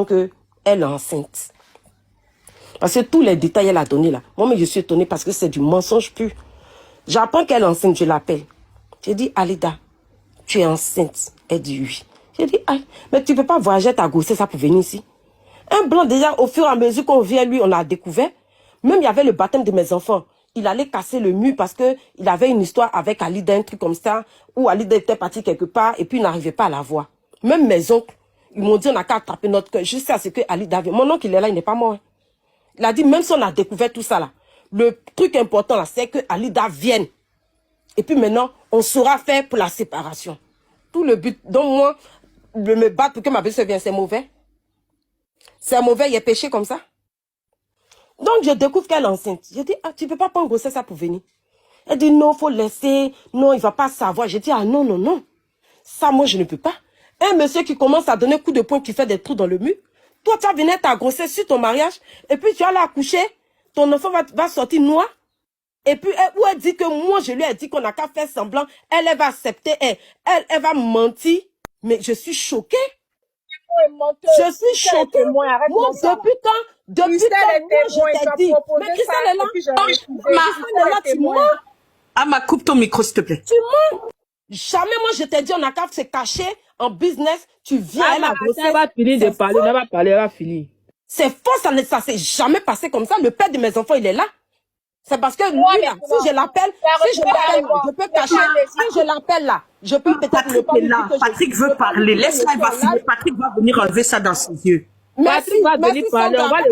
qu'elle est enceinte. Parce que tous les détails elle a donné là. Moi, je suis étonnée parce que c'est du mensonge pur. J'apprends qu'elle est enceinte, je l'appelle. J'ai dit, Alida, tu es enceinte. Elle dit oui. J'ai dit, ah, mais tu ne peux pas voyager ta grossesse ça pour venir ici. Un blanc, déjà, au fur et à mesure qu'on vient, lui, on a découvert. Même il y avait le baptême de mes enfants. Il allait casser le mur parce que il avait une histoire avec Alida, un truc comme ça, où Alida était partie quelque part et puis il n'arrivait pas à la voir. Même mes oncles, ils m'ont dit, on n'a qu'à attraper notre cœur jusqu'à ce que Alida vienne. Mon oncle, il est là, il n'est pas mort. Il a dit, même si on a découvert tout ça là, le truc important là, c'est que Alida vienne. Et puis maintenant, on saura faire pour la séparation. Tout le but, donc moi, de me battre pour que ma belle-sœur vienne, c'est mauvais. C'est mauvais, il est péché comme ça. Donc, je découvre qu'elle est enceinte. Je dis, ah, tu ne peux pas prendre grossesse ça pour venir. Elle dit, non, il faut laisser. Non, il ne va pas savoir. Je dis, ah non, non, non. Ça, moi, je ne peux pas. Un monsieur qui commence à donner coup de poing, qui fait des trous dans le mur. Toi, tu as venu ta grossesse sur ton mariage. Et puis, tu vas l'accoucher. Ton enfant va sortir noir. Et puis, où elle dit que moi, je lui ai dit qu'on n'a qu'à faire semblant. Elle va accepter. Elle va mentir. Mais je suis choquée. Je suis choquée. Moi, depuis quand moi, je t'ai dit. Mais Christelle est là. Christelle est là, tu mens. Ah, coupe ton micro, s'il te plaît. Tu mens. Jamais, moi, je t'ai dit, on n'a qu'à se cacher en business. Tu viens, elle a grossesse. Elle va finir de parler, elle va parler, elle va finir. C'est faux, ça s'est jamais passé comme ça. Le père de mes enfants, il est là. C'est parce que lui, là, si je l'appelle, je peux cacher. Si je l'appelle là, je peux peut-être le pas lui dire que Patrick veut parler. Laisse-la, elle va finir. Patrick va venir enlever ça dans ses yeux. Patrick va venir parler, on va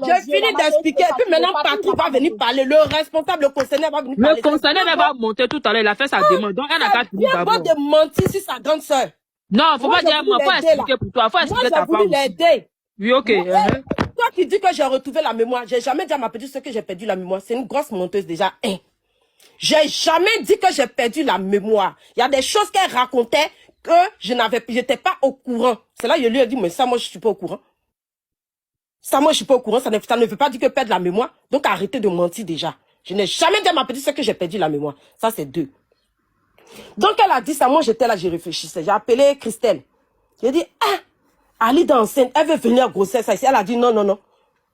je finis d'expliquer. Et puis maintenant, Patrick va venir parler. Le responsable, le concerneur va venir parler. Le concerneur va monter tout à l'heure. Il a fait sa demande. Donc, elle n'a qu'à finir d'abord. Il n'y a pas de mentir sur sa grande soeur. Non, faut pas dire moi. Faut expliquer pour toi. Faut expliquer ta femme. Moi, j'ai voulu l'aider. Oui, ok. Toi qui dis que j'ai retrouvé la mémoire, j'ai jamais dit à ma petite soeur que j'ai perdu la mémoire. C'est une grosse menteuse déjà. J'ai jamais dit que j'ai perdu la mémoire. Il y a des choses qu'elle racontait que j'étais pas au courant. C'est là que je lui ai dit, mais ça, moi, je suis pas au courant. Ça, moi, je suis pas au courant. Ça ne veut pas dire que perdre la mémoire. Donc, arrêtez de mentir déjà. Je n'ai jamais dit à ma petite soeur que j'ai perdu la mémoire. Ça, c'est 2. Donc, elle a dit ça. Moi, j'étais là, j'y réfléchissais. J'ai appelé Christelle. J'ai dit, Alida enceinte, elle veut venir grossesse ici. Elle a dit non, non, non.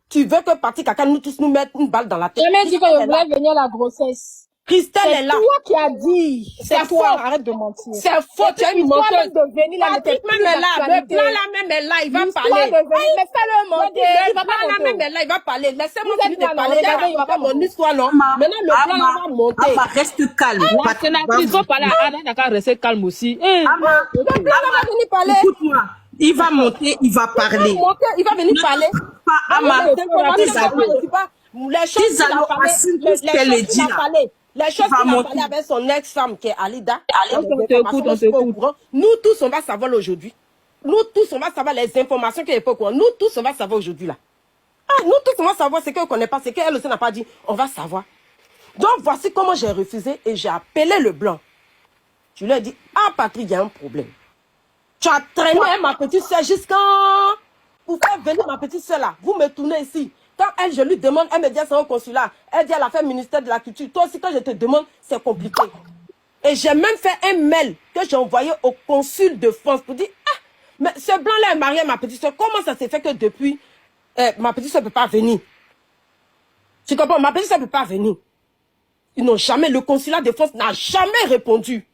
Tu veux que Patrick Kaka nous tous nous mette une balle dans la tête. Elle m'a dit que je voulais venir la grossesse. Christelle est là. C'est toi qui as dit. C'est toi, arrête de mentir. C'est faux, tu es une menteuse. Patrick même est là, le plan là même est là, il va parler. Mais fais-le monter. Le plan là même est là, il va parler. Laissez-moi finir de parler. Il va pas mon histoire, non. Maintenant, le plan là va monter. Reste calme. La sénatrice va parler. Anna n'a qu'à rester calme aussi. Le plan là va venir parler. Écoute-moi. Il va monter, il va parler. Il va venir parler. Les choses qu'il a parlé avec son ex-femme qui est Alida. Nous tous, on va savoir aujourd'hui. Nous tous, on va savoir les informations qu'il n'y a pas au courant. Nous tous, on va savoir aujourd'hui là. Nous tous, on va savoir ce qu'elle ne connaît pas, ce qu'elle aussi n'a pas dit. On va savoir. Donc, voici comment j'ai refusé et j'ai appelé le blanc. Je lui ai dit, Patrick, il y a un problème. Tu as traîné ma petite soeur jusqu'à... Pour faire venir ma petite soeur là. Vous me tournez ici. Quand elle, je lui demande, elle me dit c'est au consulat. Elle dit elle a fait ministère de la culture. Toi aussi, quand je te demande, c'est compliqué. Et j'ai même fait un mail que j'ai envoyé au consul de France pour dire, mais ce blanc-là est marié à ma petite soeur. Comment ça s'est fait que depuis, ma petite soeur ne peut pas venir? Tu comprends? Ma petite soeur ne peut pas venir. Ils n'ont jamais, le consulat de France n'a jamais répondu.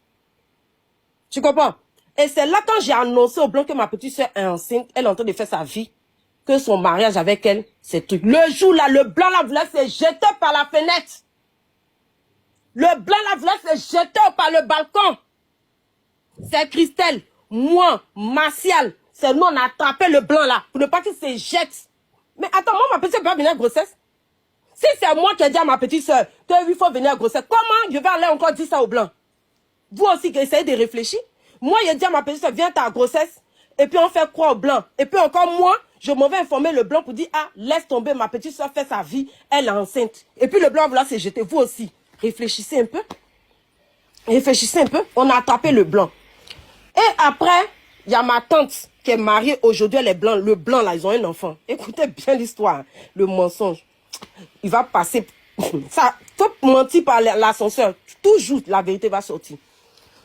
Tu comprends? Et c'est là quand j'ai annoncé au blanc que ma petite soeur est enceinte, elle est en train de faire sa vie, que son mariage avec elle, c'est truc. Le jour là, le blanc là voulait se jeter par la fenêtre. Le blanc là voulait se jeter par le balcon. C'est Christelle, moi, Martial, c'est nous on a attrapé le blanc là, pour ne pas qu'il se jette. Mais attends, moi ma petite soeur peut pas venir à grossesse. Si c'est moi qui ai dit à ma petite soeur qu'il faut venir à grossesse, comment je vais aller encore dire ça au blanc? Vous aussi qui essayez de réfléchir. Moi, j'ai dit à ma petite soeur, viens ta grossesse, et puis on fait quoi au blanc? Et puis encore moi, je m'en vais informer le blanc pour dire, laisse tomber, ma petite soeur fait sa vie, elle est enceinte. Et puis le blanc, voilà, c'est jeté. Vous aussi, réfléchissez un peu. Réfléchissez un peu. On a attrapé le blanc. Et après, il y a ma tante qui est mariée aujourd'hui, elle est blanc. Le blanc, là, ils ont un enfant. Écoutez bien l'histoire, le mensonge. Il va passer... Ça, faut mentir par l'ascenseur. Toujours, la vérité va sortir.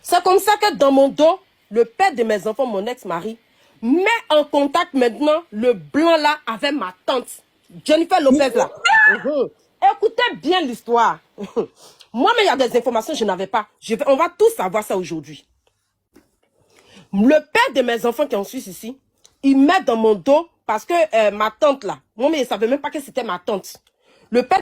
C'est comme ça que dans mon dos, le père de mes enfants, mon ex-mari, met en contact maintenant le blanc là avec ma tante, Jennifer Lopez là. Écoutez bien l'histoire. Moi-même, il y a des informations que je n'avais pas. On va tous savoir ça aujourd'hui. Le père de mes enfants qui est en Suisse ici, il met dans mon dos, parce que ma tante là, moi-même, je ne savais même pas que c'était ma tante. Le père